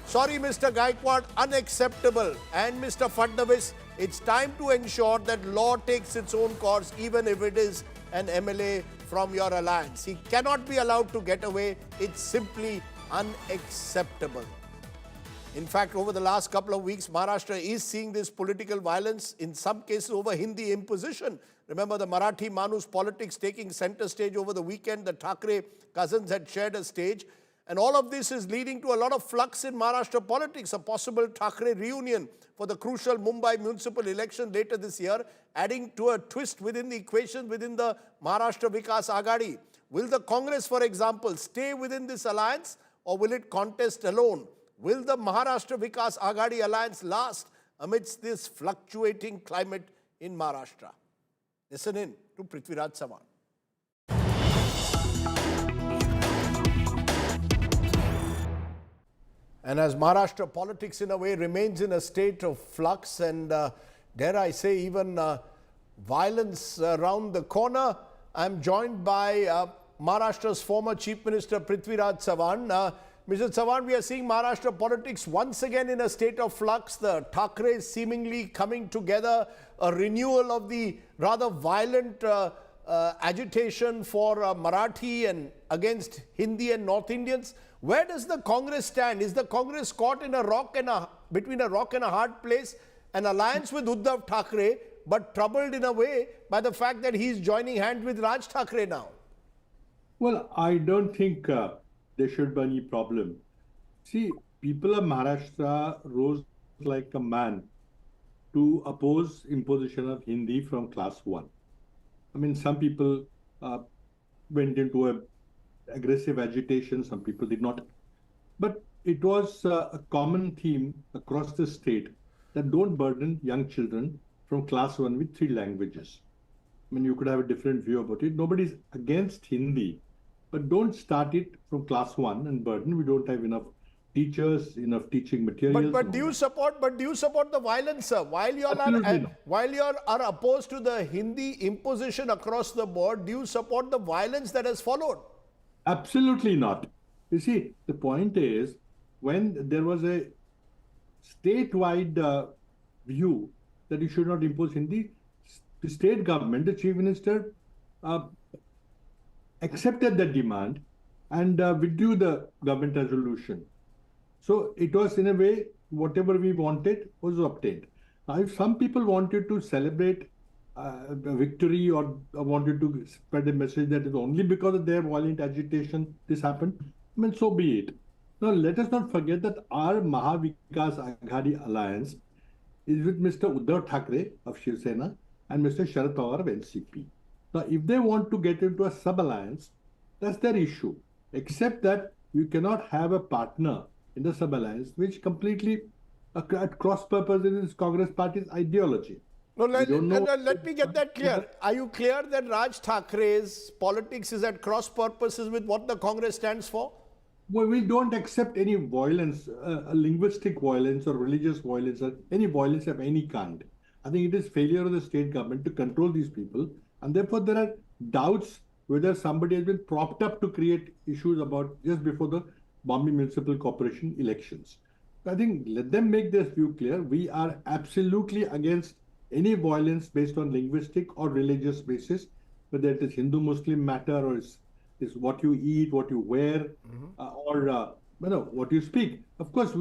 Sorry, Mr. Gaikwad, unacceptable. And Mr. Fadnavis, it's time to ensure that law takes its own course, even if it is an MLA from your alliance. He cannot be allowed to get away. It's simply unacceptable. In fact, over the last couple of weeks, Maharashtra is seeing this political violence, in some cases over Hindi imposition. Remember the Marathi Manus politics taking center stage over the weekend. The Thackeray cousins had shared a stage. And all of this is leading to a lot of flux in Maharashtra politics, a possible Thackeray reunion for the crucial Mumbai municipal election later this year, adding to a twist within the equation within the Maharashtra Vikas Aghadi. Will the Congress, for example, stay within this alliance, or will it contest alone? Will the Maharashtra Vikas Aghadi alliance last amidst this fluctuating climate in Maharashtra? Listen in to Prithviraj Sawan. And as Maharashtra politics in a way remains in a state of flux and dare I say even violence around the corner, I'm joined by Maharashtra's former Chief Minister Prithviraj Sawan. Mr. Sawan, we are seeing Maharashtra politics once again in a state of flux. The Thackeray's seemingly coming together, a renewal of the rather violent agitation for Marathi and against Hindi and North Indians. Where does the Congress stand? Is the Congress caught in between a rock and a hard place? An alliance with Uddhav Thackeray, but troubled in a way by the fact that he's joining hands with Raj Thackeray now. Well, I don't think there should be any problem. See, people of Maharashtra rose like a man to oppose imposition of Hindi from class 1. I mean, some people went into a aggressive agitation, some people did not. But it was a common theme across the state that don't burden young children from class 1 with 3 languages. I mean, you could have a different view about it. Nobody's against Hindi, but don't start it from class 1 and burden. We don't have enough teachers, enough teaching materials. But do you support the violence, sir? While you are opposed to the Hindi imposition across the board, do you support the violence that has followed? Absolutely not. You see, the point is, when there was a statewide view that you should not impose Hindi, the state government, the chief minister, accepted that demand and withdrew the government resolution. So it was, in a way, whatever we wanted was obtained. Now, if some people wanted to celebrate a victory or wanted to spread a message that is only because of their violent agitation this happened, I mean, so be it. Now, let us not forget that our Mahavikas Aghadi alliance is with Mr. Uddhav Thackeray of Shiv Sena and Mr. Sharad Pawar of NCP. Now, if they want to get into a sub-alliance, that's their issue. Except that you cannot have a partner in the sub-alliance which completely at cross purposes Congress party's ideology. No, let me get that clear. Are you clear that Raj Thackeray's politics is at cross purposes with what the Congress stands for? Well, we don't accept any violence, linguistic violence or religious violence or any violence of any kind. I think it is failure of the state government to control these people, and therefore there are doubts whether somebody has been propped up to create issues about just before the Bombay Municipal Corporation elections. I think let them make this view clear. We are absolutely against any violence based on linguistic or religious basis, whether it is Hindu-Muslim matter or is what you eat, what you wear, or what you speak. Of course,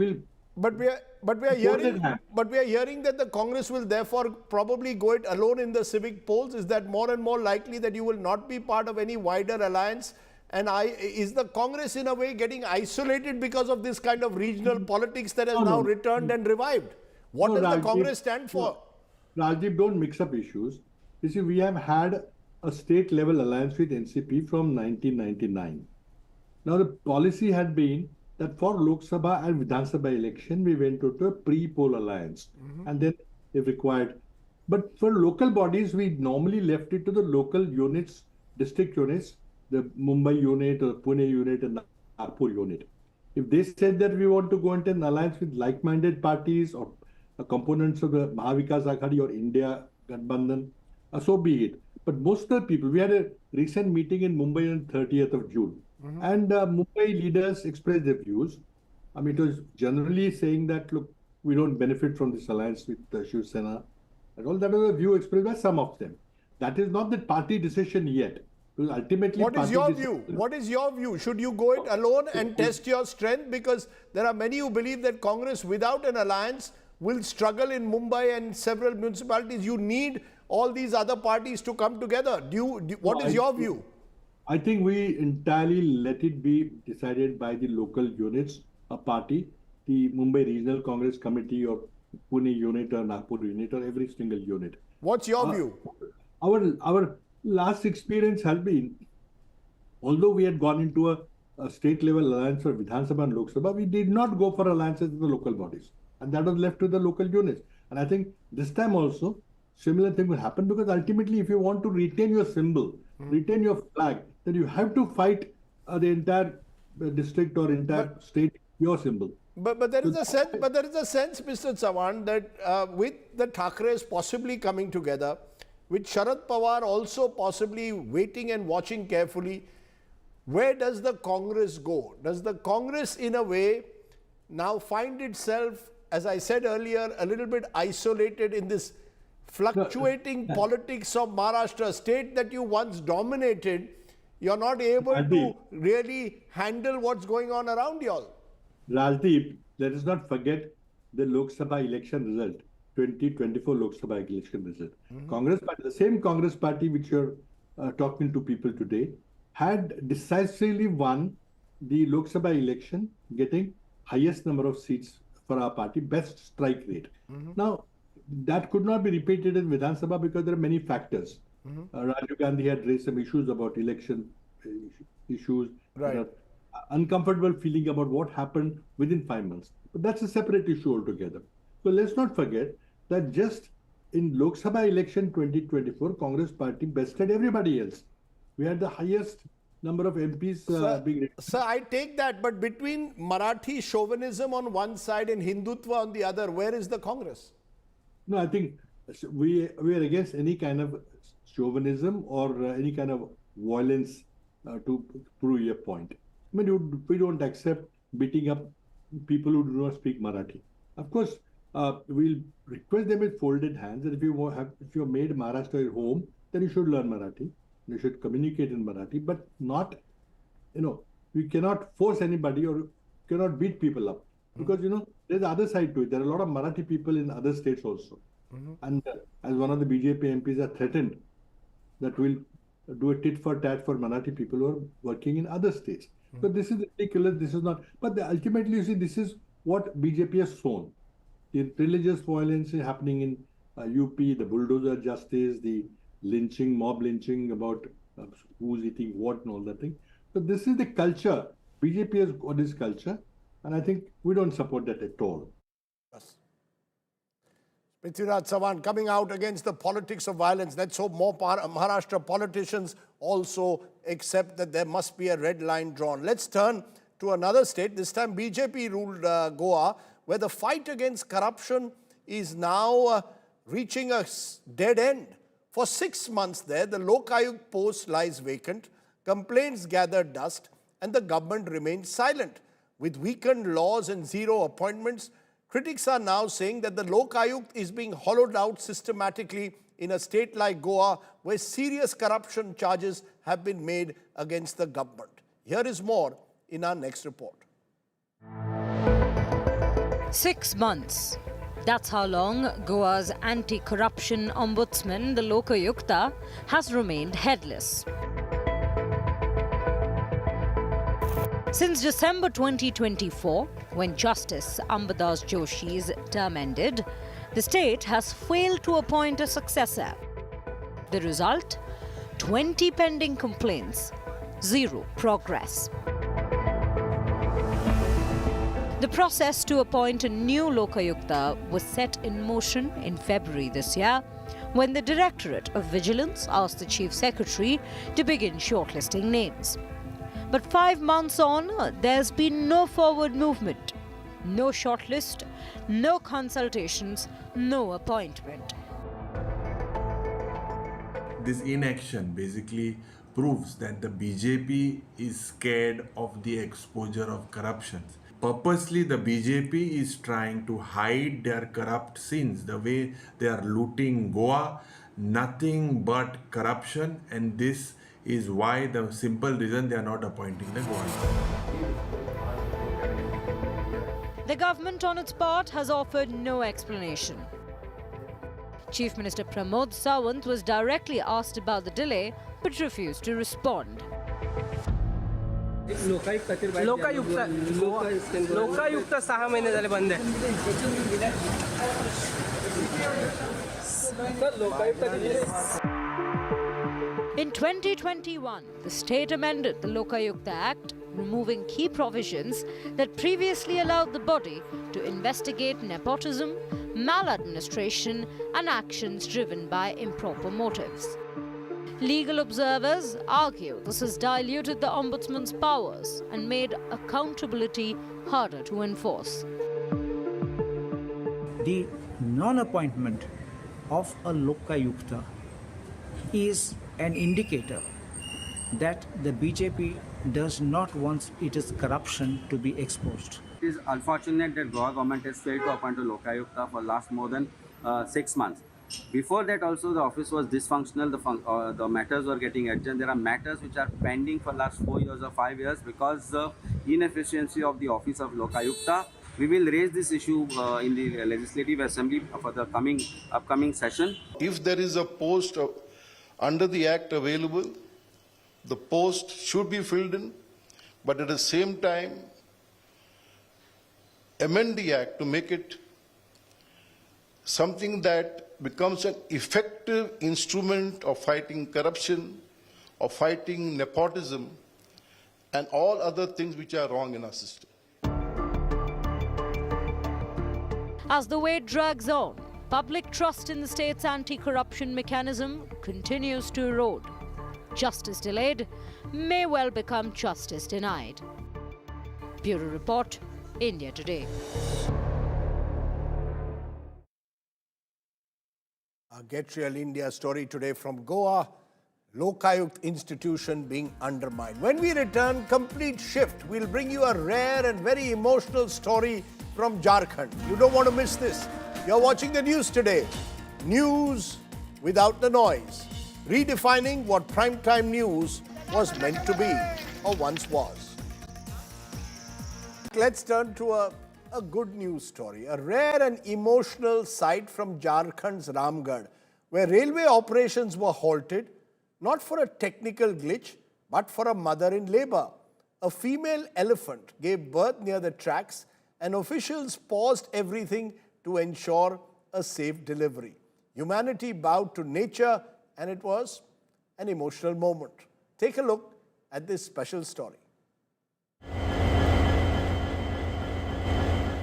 But we are hearing that the Congress will therefore probably go it alone in the civic polls. Is that more and more likely that you will not be part of any wider alliance? And is the Congress in a way getting isolated because of this kind of regional politics that has now returned and revived? What does the Congress stand for? Rajdeep, don't mix up issues. You see, we have had a state-level alliance with NCP from 1999. Now, the policy had been that for Lok Sabha and Vidhan Sabha election, we went into a pre-poll alliance. And then if required. But for local bodies, we normally left it to the local units, district units, the Mumbai unit or Pune unit and Nagpur unit. If they said that we want to go into an alliance with like-minded parties or components of the Mahavikas Aghadi or India Gathbandhan, so be it. But most of the people, we had a recent meeting in Mumbai on 30th of June. And Mumbai leaders expressed their views. I mean, it was generally saying that, look, we don't benefit from this alliance with Shiv Sena. And all that was a view expressed by some of them. That is not the party decision yet. Because ultimately, what is your view? What is your view? Should you go it alone and test your strength? Because there are many who believe that Congress without an alliance will struggle in Mumbai and several municipalities. You need all these other parties to come together. What is your view? I think we entirely let it be decided by the local units, a party, the Mumbai Regional Congress Committee or Pune unit or Nagpur unit or every single unit. What's your view? Our last experience has been, although we had gone into a state-level alliance for Vidhan Sabha and Lok Sabha, we did not go for alliances with the local bodies. And that was left to the local units. And I think this time also, similar thing will happen because ultimately, if you want to retain your symbol, retain your flag, then you have to fight the entire district or entire state, your symbol. But there is a sense, Mr. Chauhan, that with the Thakres possibly coming together, with Sharad Pawar also possibly waiting and watching carefully, where does the Congress go? Does the Congress in a way now find itself, as I said earlier, a little bit isolated in this fluctuating politics of Maharashtra, a state that you once dominated? You're not able to really handle what's going on around you all. Rajdeep, let us not forget the Lok Sabha election result, 2024 Lok Sabha election result. Congress Party, the same Congress Party which you're talking to people today, had decisively won the Lok Sabha election, getting highest number of seats for our party, best strike rate. Now, that could not be repeated in Vidhan Sabha because there are many factors. Rahul Gandhi had raised some issues about election issues, uncomfortable feeling about what happened within 5 months. But that's a separate issue altogether. So let's not forget that just in Lok Sabha election 2024, Congress Party bested everybody else. We had the highest number of MPs being... Sir, I take that, but between Marathi chauvinism on one side and Hindutva on the other, where is the Congress? No, I think we are against any kind of chauvinism or any kind of violence to prove your point. I mean, we don't accept beating up people who do not speak Marathi. Of course, we'll request them with folded hands that if you made Maharashtra your home, then you should learn Marathi. You should communicate in Marathi, but not, we cannot force anybody or cannot beat people up. Because, there's the other side to it. There are a lot of Marathi people in other states also. And as one of the BJP MPs are threatened that we'll do a tit for tat for Marathi people who are working in other states. So this is ridiculous. This is not. But ultimately, you see, this is what BJP has sown. The religious violence is happening in UP, the bulldozer justice, the lynching, mob lynching about who's eating what and all that thing. So this is the culture. BJP has got this culture. And I think we don't support that at all. Yes. Prithviraj Chauhan coming out against the politics of violence. Let's hope more Maharashtra politicians also accept that there must be a red line drawn. Let's turn to another state. This time BJP ruled Goa, where the fight against corruption is now reaching a dead end. For 6 months there, the Lok Ayukt post lies vacant, complaints gather dust, and the government remains silent. With weakened laws and zero appointments, Critics are now saying that the Lok Ayukt is being hollowed out systematically in a state like Goa, where serious corruption charges have been made against the government. Here is more in our next report. 6 months. That's how long Goa's anti-corruption ombudsman, the Lokayukta, has remained headless. Since December 2024, when Justice Ambadas Joshi's term ended, the state has failed to appoint a successor. The result? 20 pending complaints, 0 progress. The process to appoint a new Lokayukta was set in motion in February this year, when the Directorate of Vigilance asked the Chief Secretary to begin shortlisting names. But 5 months on, there's been no forward movement, no shortlist, no consultations, no appointment. This inaction basically proves that the BJP is scared of the exposure of corruption. Purposely, the BJP is trying to hide their corrupt sins, the way they are looting Goa, nothing but corruption, and this is why the simple reason they are not appointing the Goa. The government on its part has offered no explanation. Chief Minister Pramod Sawant was directly asked about the delay but refused to respond. Lokayukta 6 महिने झाले बंद आहे. In 2021, the state amended the Lokayukta Act, removing key provisions that previously allowed the body to investigate nepotism, maladministration, and actions driven by improper motives. Legal observers argue this has diluted the Ombudsman's powers and made accountability harder to enforce. The non-appointment of a Lokayukta is an indicator that the BJP does not want its corruption to be exposed. It is unfortunate that Goa government has failed to appoint a Lokayukta for last more than 6 months. Before that also the office was dysfunctional, the matters were getting adjourned. There are matters which are pending for last 4 years or 5 years because of inefficiency of the office of Lokayukta. We will raise this issue in the Legislative Assembly for the upcoming session. If there is a post under the Act available, the post should be filled in, but at the same time amend the Act to make it something that becomes an effective instrument of fighting corruption, of fighting nepotism, and all other things which are wrong in our system. As the wait drags on, public trust in the state's anti-corruption mechanism continues to erode. Justice delayed may well become justice denied. Bureau Report, India Today. Our Get Real India story today from Goa, Lokayukt institution being undermined. When we return, complete shift. We'll bring you a rare and very emotional story from Jharkhand. You don't want to miss this. You're watching the news today. News without the noise. Redefining what primetime news was meant to be or once was. Let's turn to a good news story. A rare and emotional sight from Jharkhand's Ramgarh, where railway operations were halted, not for a technical glitch, but for a mother in labor. A female elephant gave birth near the tracks, and officials paused everything to ensure a safe delivery. Humanity bowed to nature, and it was an emotional moment. Take a look at this special story.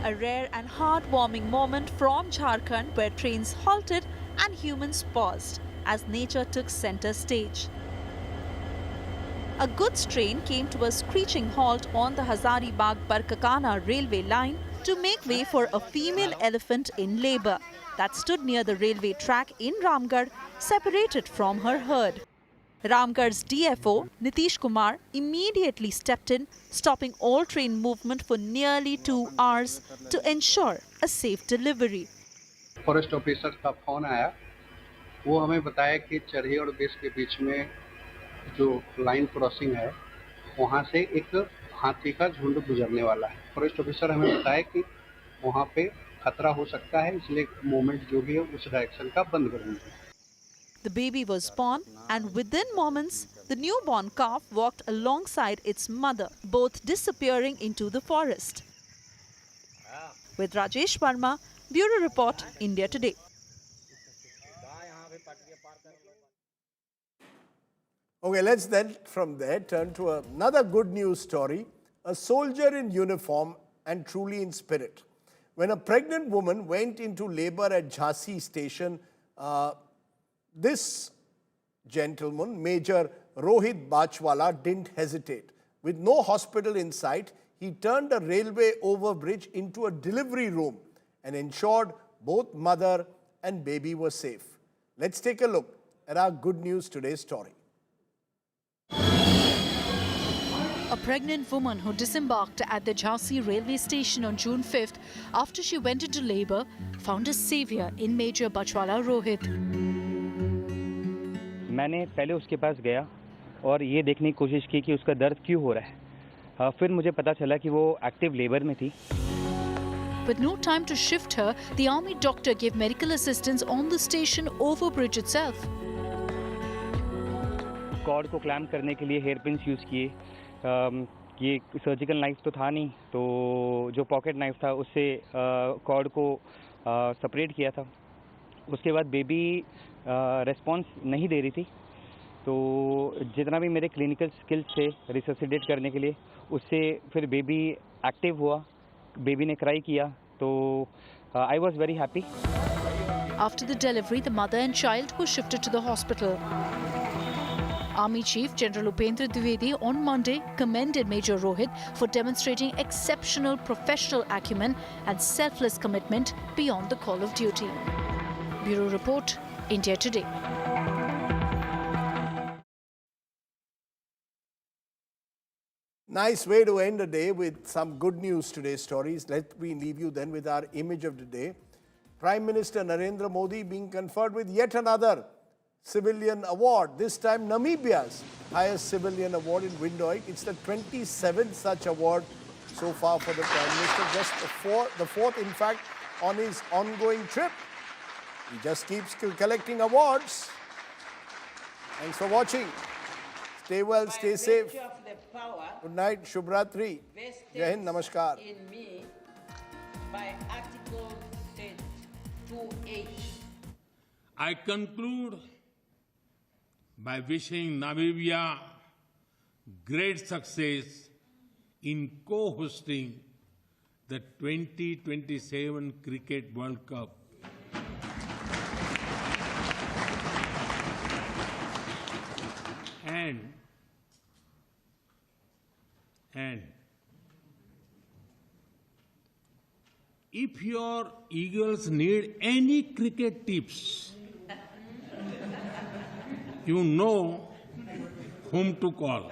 A rare and heartwarming moment from Jharkhand where trains halted and humans paused as nature took center stage. A goods train came to a screeching halt on the Hazaribagh-Barkakana railway line to make way for a female elephant in labor that stood near the railway track in Ramgarh, separated from her herd. Ramgarh's DFO, Nitish Kumar, immediately stepped in, stopping all train movement for nearly 2 hours to ensure a safe delivery. Forest officer का phone आया, वो हमें बताया कि चरही और base के बीच में जो लाइन क्रॉसिंग है वहाँ से एक हाथी का झुंड गुजरने वाला है। फॉरेस्ट ऑफिसर हमें बताया कि वहाँ पे खतरा हो सकता है, इसलिए मूवमेंट जो भी है उस डायरेक्शन का बंद कर दीजिए। The baby was born, and within moments, the newborn calf walked alongside its mother, both disappearing into the forest. With Rajesh Verma, Bureau Report, India Today. Okay, let's then from there turn to another good news story. A soldier in uniform and truly in spirit. When a pregnant woman went into labor at Jhansi station, this gentleman, Major Rohit Bachwala, didn't hesitate. With no hospital in sight, he turned a railway overbridge into a delivery room and ensured both mother and baby were safe. Let's take a look at our Good News Today story. A pregnant woman who disembarked at the Jhansi railway station on June 5th after she went into labor found a savior in Major Bachwala Rohit. मैंने पहले उसके पास गया और ये देखने की कोशिश की कि उसका दर्द क्यों हो रहा है। फिर मुझे पता चला कि वो एक्टिव लेबर में थी। With no time to shift her, the army doctor gave medical assistance on the station overbridge itself. Cord को क्लैम्प करने के लिए हेयर पिन्स यूज़ किए। ये सर्जिकल नाइफ तो था नहीं, तो जो पॉकेट नाइफ था उससे कॉर्ड को सेपरेट किया था। उसके बाद बेबी रेस्पॉन्स नहीं दे रही थी, तो जितना भी मेरे क्लिनिकल स्किल्स थे रिससिटेट करने के लिए, उससे फिर बेबी एक्टिव हुआ, बेबी ने क्राई किया, तो I was very happy. After the delivery, the mother and child were shifted to the hospital. Army Chief General Upendra Dwivedi on Monday commended Major Rohit for demonstrating exceptional professional acumen and selfless commitment beyond the call of duty. Bureau Report, India Today. Nice way to end the day with some good news today stories. Let me leave you then with our image of the day. Prime Minister Narendra Modi being conferred with yet another civilian award, this time Namibia's highest civilian award in Windhoek. It's the 27th such award so far for the Prime Minister, just the fourth in fact on his ongoing trip. He just keeps collecting awards. Thanks for watching. Stay well, stay safe. Good night, Shubhratri. Jai Hind, Namaskar. In me by Article 2H. I conclude by wishing Namibia great success in co-hosting the 2027 Cricket World Cup. And if your Eagles need any cricket tips, you know whom to call.